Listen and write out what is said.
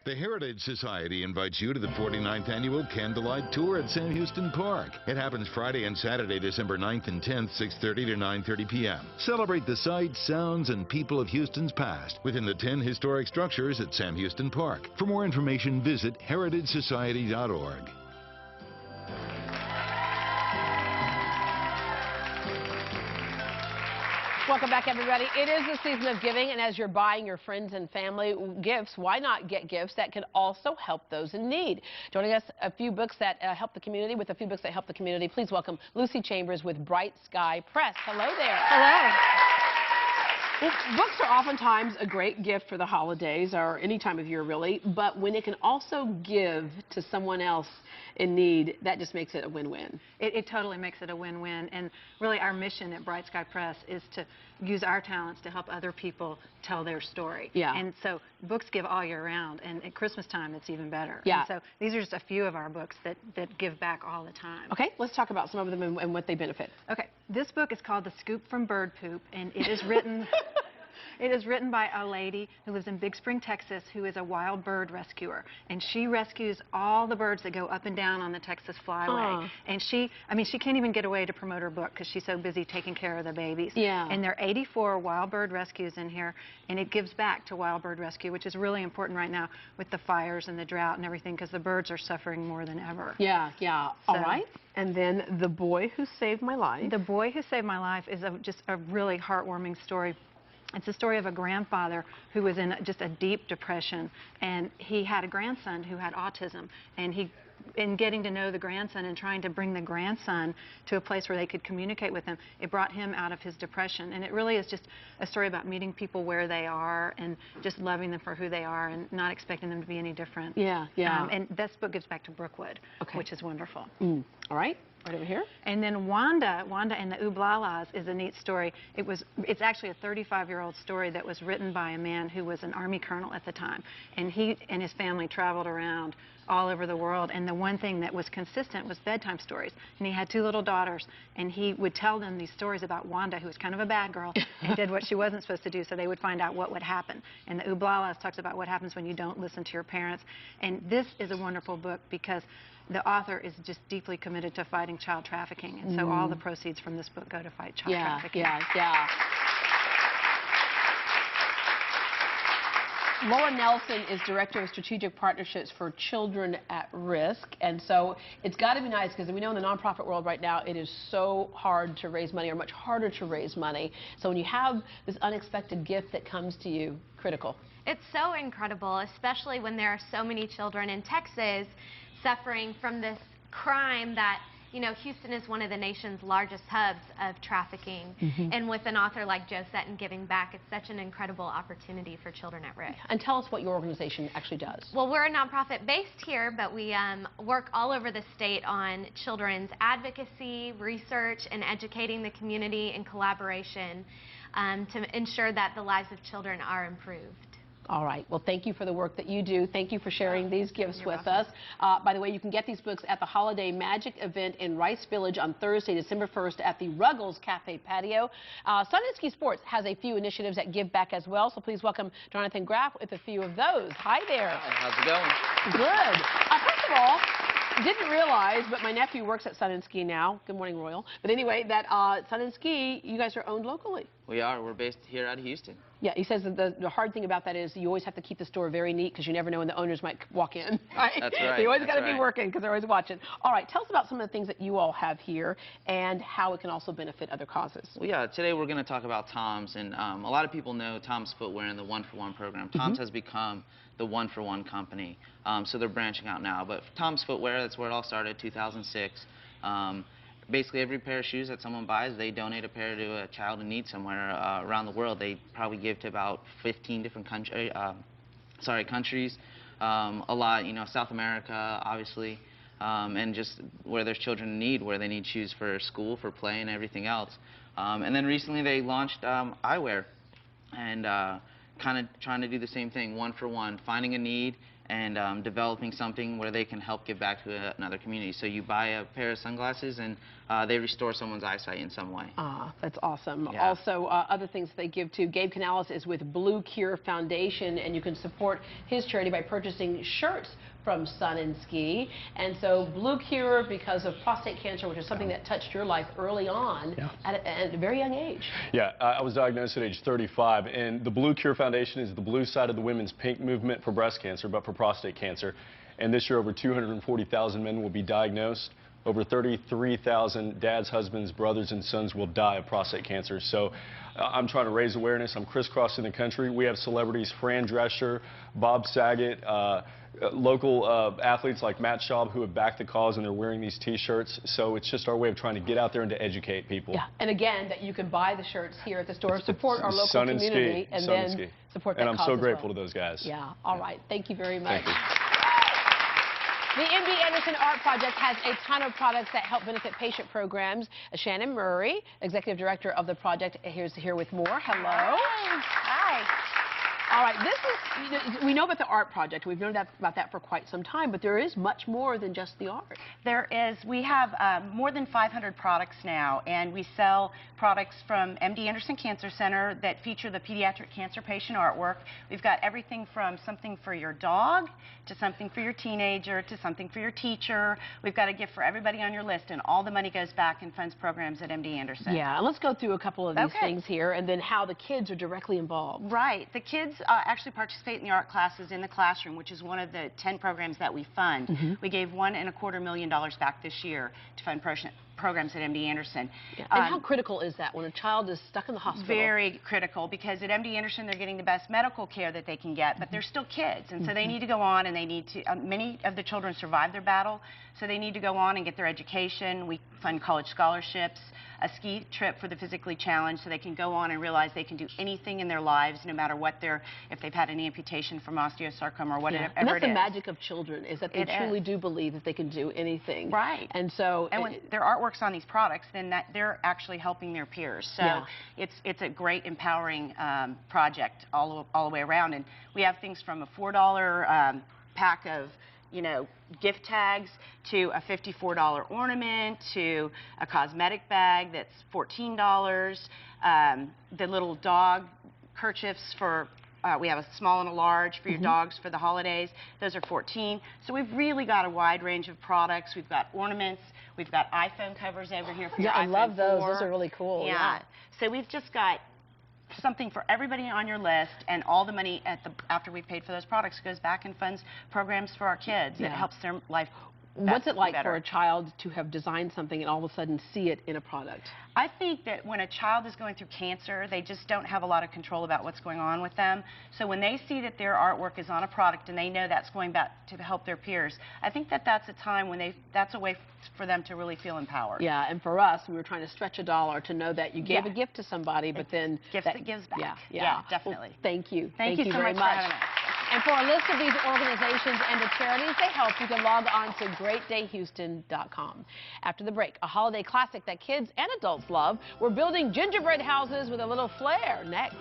The Heritage Society invites you to the 49th Annual Candlelight Tour at Sam Houston Park. It happens Friday and Saturday, December 9th and 10th, 6:30 to 9:30 p.m. Celebrate the sights, sounds, and people of Houston's past within the 10 historic structures at Sam Houston Park. For more information, visit heritagesociety.org. Welcome back, everybody. It is the season of giving, and as you're buying your friends and family gifts, why not get gifts that can also help those in need? Joining us, a few books that help the community. Please welcome Lucy Chambers with Bright Sky Press. Hello there. Hello. Well, books are oftentimes a great gift for the holidays or any time of year, really, but when it can also give to someone else in need, that just makes it a win-win. It totally makes it a win-win, and really our mission at Bright Sky Press is to use our talents to help other people tell their story. Yeah. And so books give all year round, and at Christmas time it's even better. Yeah. And so these are just a few of our books that give back all the time. Okay, let's talk about some of them and what they benefit. Okay, this book is called The Scoop from Bird Poop, and it is written... It is written by a lady who lives in Big Spring, Texas, who is a wild bird rescuer. And she rescues all the birds that go up and down on the Texas flyway. And she can't even get away to promote her book because she's so busy taking care of the babies. Yeah. And there are 84 wild bird rescues in here, and it gives back to wild bird rescue, which is really important right now with the fires and the drought and everything, because the birds are suffering more than ever. Yeah, yeah. So, all right. And then The Boy Who Saved My Life. The Boy Who Saved My Life is just a really heartwarming story. It's a story of a grandfather who was in just a deep depression, and he had a grandson who had autism, and in getting to know the grandson and trying to bring the grandson to a place where they could communicate with him, it brought him out of his depression. And it really is just a story about meeting people where they are and just loving them for who they are and not expecting them to be any different. Yeah, yeah. And this book gives back to Brookwood, okay, which is wonderful. All right. Right over here. And then Wanda and the Ooblalas is a neat story. It's actually a 35-year-old story that was written by a man who was an Army colonel at the time. And he and his family traveled around all over the world. And the one thing that was consistent was bedtime stories. And he had 2 little daughters. And he would tell them these stories about Wanda, who was kind of a bad girl and did what she wasn't supposed to do, so they would find out what would happen. And the Ooblalas talks about what happens when you don't listen to your parents. And this is a wonderful book because the author is just deeply committed to fighting child trafficking, and so all the proceeds from this book go to fight child trafficking. Yeah. Laura Nelson is Director of Strategic Partnerships for Children at Risk, and so it's got to be nice because we know in the nonprofit world right now it is so hard to raise money, or much harder to raise money. So when you have this unexpected gift that comes to you, critical. It's so incredible, especially when there are so many children in Texas suffering from this crime that, you know, Houston is one of the nation's largest hubs of trafficking. And with an author like Joe Sutton giving back, it's such an incredible opportunity for children at risk. And tell us what your organization actually does. Well, we're a nonprofit based here, but we work all over the state on children's advocacy, research, and educating the community in collaboration to ensure that the lives of children are improved. All right. Well, thank you for the work that you do. Thank you for sharing these gifts with us. By the way, you can get these books at the Holiday Magic event in Rice Village on Thursday, December 1st at the Ruggles Cafe patio. Sundensky Sports has a few initiatives that give back as well, so please welcome Jonathan Graff with a few of those. Hi there. Hi, how's it going? Good. First of all, didn't realize, but my nephew works at Sun and Ski now. Good morning, Royal. But anyway, that Sun and Ski, you guys are owned locally. We are. We're based here out of Houston. Yeah, he says that the hard thing about that is you always have to keep the store very neat because you never know when the owners might walk in. Right? That's right. So you always got to be working because they're always watching. All right, tell us about some of the things that you all have here and how it can also benefit other causes. Well, yeah, today we're going to talk about Tom's, and a lot of people know Tom's Footwear and the One-for-One program. Tom's has become the One-for-One company, so they're branching out now. But Tom's Footwear, that's where it all started, 2006. Basically, every pair of shoes that someone buys, they donate a pair to a child in need somewhere around the world. They probably give to about 15 different countries. A lot, you know, South America, obviously, and just where there's children in need, where they need shoes for school, for play, and everything else. And then recently they launched eyewear, and kind of trying to do the same thing, one for one, finding a need and developing something where they can help give back to another community. So you buy a pair of sunglasses and they restore someone's eyesight in some way. Ah, that's awesome. Yeah. Also, other things they give to. Gabe Canales is with Blue Cure Foundation, and you can support his charity by purchasing shirts from Sun and Ski. And so Blue Cure, because of prostate cancer, which is something that touched your life early on at a very young age. Yeah, I was diagnosed at age 35, and the Blue Cure Foundation is the blue side of the women's pink movement for breast cancer, but for prostate cancer. And this year, over 240,000 men will be diagnosed. Over 33,000 dads, husbands, brothers, and sons will die of prostate cancer. So I'm trying to raise awareness. I'm crisscrossing the country. We have celebrities, Fran Drescher, Bob Saget, local athletes like Matt Schaub who have backed the cause, and they're wearing these T-shirts. So it's just our way of trying to get out there and to educate people. Yeah, and again, that you can buy the shirts here at the store, support our local community, and then support that cause. And I'm so as grateful well. to those guys. Yeah, all right. Thank you very much. Thank you. The MD Anderson Art Project has a ton of products that help benefit patient programs. Shannon Murray, Executive Director of the project, is here with more. Hello. Hi. All right, this is, we know about the art project. We've known about that for quite some time, but there is much more than just the art. There is. We have more than 500 products now, and we sell products from MD Anderson Cancer Center that feature the pediatric cancer patient artwork. We've got everything from something for your dog to something for your teenager to something for your teacher. We've got a gift for everybody on your list, and all the money goes back and funds programs at MD Anderson. Yeah, and let's go through a couple of these things here, and then how the kids are directly involved. Right. The kids actually participate in the art classes in the classroom, which is one of the 10 programs that we fund. We gave $1.25 million back this year to fund programs at MD Anderson. Yeah. And how critical is that when a child is stuck in the hospital? Very critical, because at MD Anderson they're getting the best medical care that they can get, but they're still kids, and so they need to go on, and they need to, many of the children survive their battle, so they need to go on and get their education. We fund college scholarships, a ski trip for the physically challenged, so they can go on and realize they can do anything in their lives, no matter what if they've had an amputation from osteosarcoma or whatever and that's it the is. magic of children, is that they truly do believe that they can do anything. Right. And so, and when their artwork's on these products, then they're actually helping their peers. So it's a great empowering project all the way around. And we have things from a $4 pack of gift tags to a $54 ornament to a cosmetic bag that's $14. The little dog kerchiefs for we have a small and a large for your dogs for the holidays. Those are $14. So we've really got a wide range of products. We've got ornaments. We've got iPhone covers over here for your iPhone 4. I love those. Those are really cool. Yeah. So we've just got something for everybody on your list, and all the money after we've paid for those products goes back and funds programs for our kids. It helps their life. What's it like for a child to have designed something and all of a sudden see it in a product? I think that when a child is going through cancer, they just don't have a lot of control about what's going on with them. So when they see that their artwork is on a product and they know that's going back to help their peers, I think that that's a time when that's a way for them to really feel empowered. Yeah, and for us, we were trying to stretch a dollar to know that you gave a gift to somebody, but then gifts that gives back. Yeah, definitely. Well, thank you. Thank you so very much for having us. And for a list of these organizations and the charities they help, you can log on to greatdayhouston.com. After the break, a holiday classic that kids and adults love. We're building gingerbread houses with a little flair. Next.